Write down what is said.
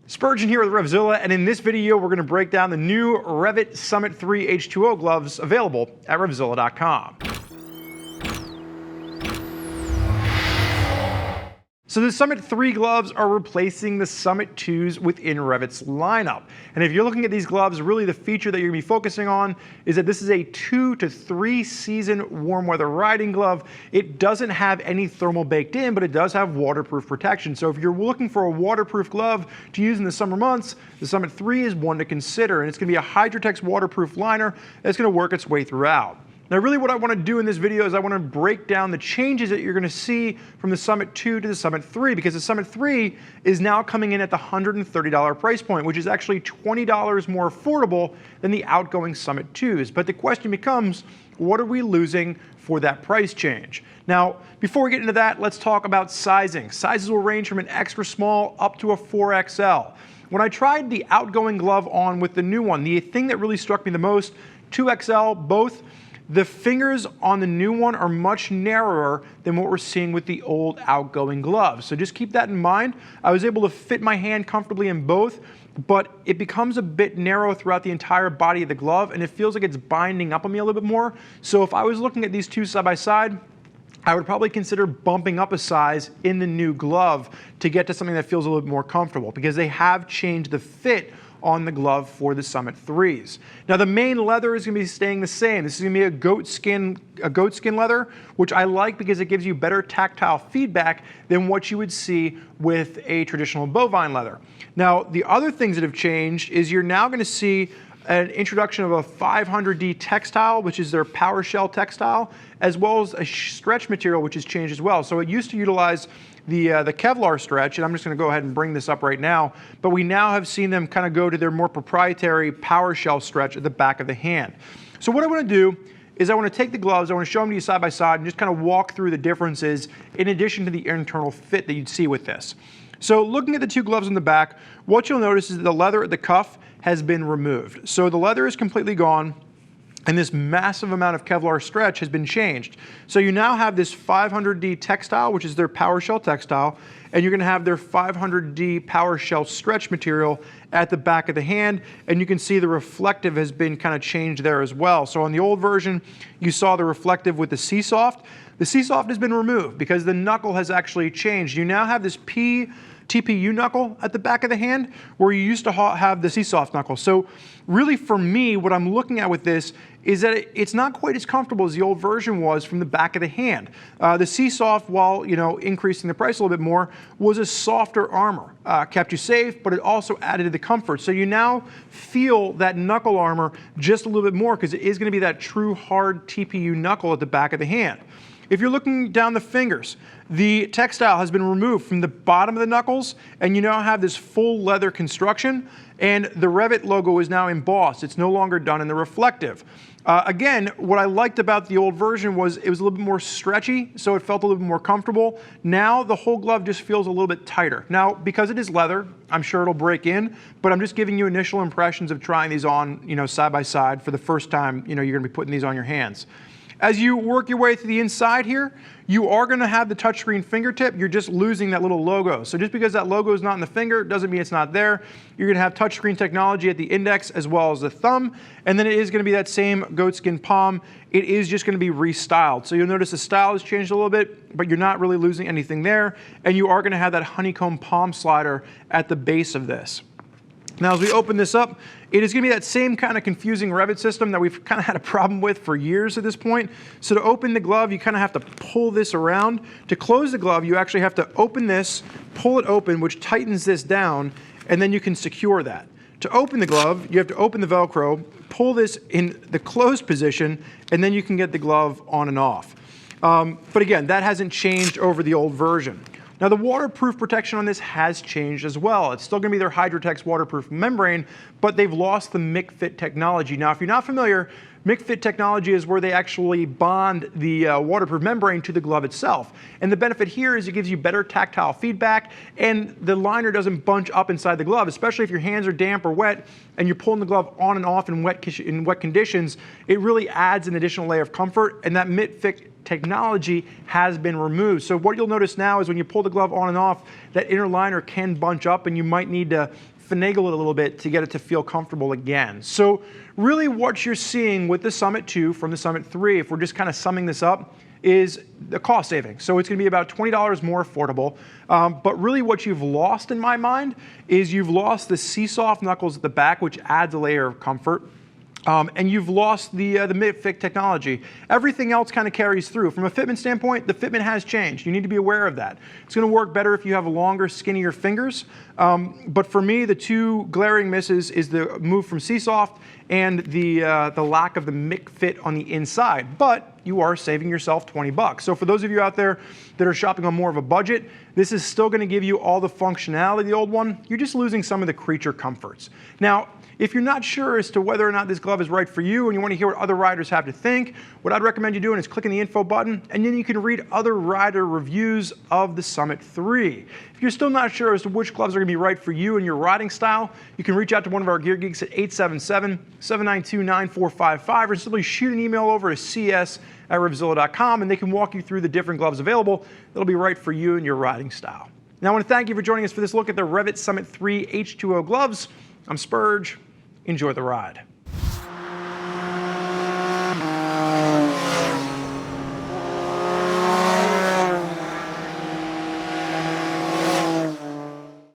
Spurgeon here with RevZilla, and in this video we're going to break down the new REV'IT Summit 3 H2O gloves available at RevZilla.com. So the Summit 3 gloves are replacing the Summit 2s within REV'IT's lineup. And if you're looking at these gloves, really the feature that you're going to be focusing on is that this is a 2 to 3 season warm weather riding glove. It doesn't have any thermal baked in, but it does have waterproof protection. So if you're looking for a waterproof glove to use in the summer months, the Summit 3 is one to consider. And it's going to be a Hydratex waterproof liner that's going to work its way throughout. Now really what I want to do in this video is I want to break down the changes that you're going to see from the Summit 2 to the Summit 3, because the Summit 3 is now coming in at the $130 price point, which is actually $20 more affordable than the outgoing Summit 2s. But the question becomes, what are we losing for that price change? Now, before we get into that, let's talk about sizing. Sizes will range from an extra small up to a 4XL. When I tried the outgoing glove on with the new one, the thing that really struck me the most, 2XL both, the fingers on the new one are much narrower than what we're seeing with the old outgoing gloves. So just keep that in mind. I was able to fit my hand comfortably in both, but it becomes a bit narrow throughout the entire body of the glove, and it feels like it's binding up on me a little bit more. So if I was looking at these two side by side, I would probably consider bumping up a size in the new glove to get to something that feels a little bit more comfortable, because they have changed the fit on the glove for the Summit 3s. Now the main leather is going to be staying the same. This is going to be a goatskin leather, which I like because it gives you better tactile feedback than what you would see with a traditional bovine leather. Now the other things that have changed is you're now going to see an introduction of a 500D textile, which is their power shell textile, as well as a stretch material, which has changed as well. So it used to utilize the Kevlar stretch, and I'm just going to go ahead and bring this up right now, but we now have seen them kind of go to their more proprietary power shell stretch at the back of the hand. So what I want to do is I want to take the gloves, I want to show them to you side by side and just kind of walk through the differences in addition to the internal fit that you'd see with this. So looking at the two gloves on the back, what you'll notice is that the leather at the cuff has been removed. So the leather is completely gone, and this massive amount of Kevlar stretch has been changed. So you now have this 500D textile, which is their power shell textile, and you're going to have their 500D power shell stretch material at the back of the hand, and you can see the reflective has been kind of changed there as well. So on the old version, you saw the reflective with the C-Soft. The C-Soft has been removed because the knuckle has actually changed. You now have this TPU knuckle at the back of the hand, where you used to have the C-Soft knuckle. So really for me, what I'm looking at with this is that it's not quite as comfortable as the old version was from the back of the hand. The C-Soft, while increasing the price a little bit more, was a softer armor. Kept you safe, but it also added to the comfort. So you now feel that knuckle armor just a little bit more, because it is going to be that true hard TPU knuckle at the back of the hand. If you're looking down the fingers, the textile has been removed from the bottom of the knuckles, and you now have this full leather construction, and the REV'IT logo is now embossed. It's no longer done in the reflective. Again, what I liked about the old version was it was a little bit more stretchy, so it felt a little bit more comfortable. Now the whole glove just feels a little bit tighter. Now, because it is leather, I'm sure it'll break in, but I'm just giving you initial impressions of trying these on, side by side for the first time, you're going to be putting these on your hands. As you work your way through the inside here, you are going to have the touchscreen fingertip. You're just losing that little logo. So just because that logo is not in the finger doesn't mean it's not there. You're going to have touchscreen technology at the index as well as the thumb. And then it is going to be that same goatskin palm. It is just going to be restyled. So you'll notice the style has changed a little bit, but you're not really losing anything there. And you are going to have that honeycomb palm slider at the base of this. Now as we open this up, it is going to be that same kind of confusing REV'IT system that we've kind of had a problem with for years at this point. So to open the glove, you kind of have to pull this around. To close the glove, you actually have to open this, pull it open, which tightens this down, and then you can secure that. To open the glove, you have to open the Velcro, pull this in the closed position, and then you can get the glove on and off. But again, that hasn't changed over the old version. Now the waterproof protection on this has changed as well. It's still going to be their Hydratex waterproof membrane, but they've lost the MIC-FIT technology. Now if you're not familiar, MIC-FIT technology is where they actually bond the waterproof membrane to the glove itself. And the benefit here is it gives you better tactile feedback, and the liner doesn't bunch up inside the glove, especially if your hands are damp or wet and you're pulling the glove on and off in wet conditions. It really adds an additional layer of comfort, and that MIC-FIT technology has been removed. So what you'll notice now is when you pull the glove on and off, that inner liner can bunch up, and you might need to finagle it a little bit to get it to feel comfortable again. So really what you're seeing with the Summit 2 from the Summit 3, if we're just kind of summing this up, is the cost saving. So it's going to be about $20 more affordable. But really what you've lost in my mind is you've lost the C-Soft knuckles at the back, which adds a layer of comfort. And you've lost the MidFit technology. Everything else kind of carries through. From a fitment standpoint, the fitment has changed. You need to be aware of that. It's going to work better if you have longer, skinnier fingers. But for me, the two glaring misses is the move from C-Soft and the lack of the MidFit on the inside. But you are saving yourself 20 bucks. So for those of you out there that are shopping on more of a budget, this is still going to give you all the functionality of the old one. You're just losing some of the creature comforts. Now, if you're not sure as to whether or not this glove is right for you and you want to hear what other riders have to think, what I'd recommend you doing is clicking the info button, and then you can read other rider reviews of the Summit 3. If you're still not sure as to which gloves are going to be right for you and your riding style, you can reach out to one of our gear geeks at 877-792-9455 or simply shoot an email over to cs@RevZilla.com and they can walk you through the different gloves available that'll be right for you and your riding style. Now I want to thank you for joining us for this look at the REV'IT Summit 3 H2O gloves. I'm Spurge. Enjoy the ride.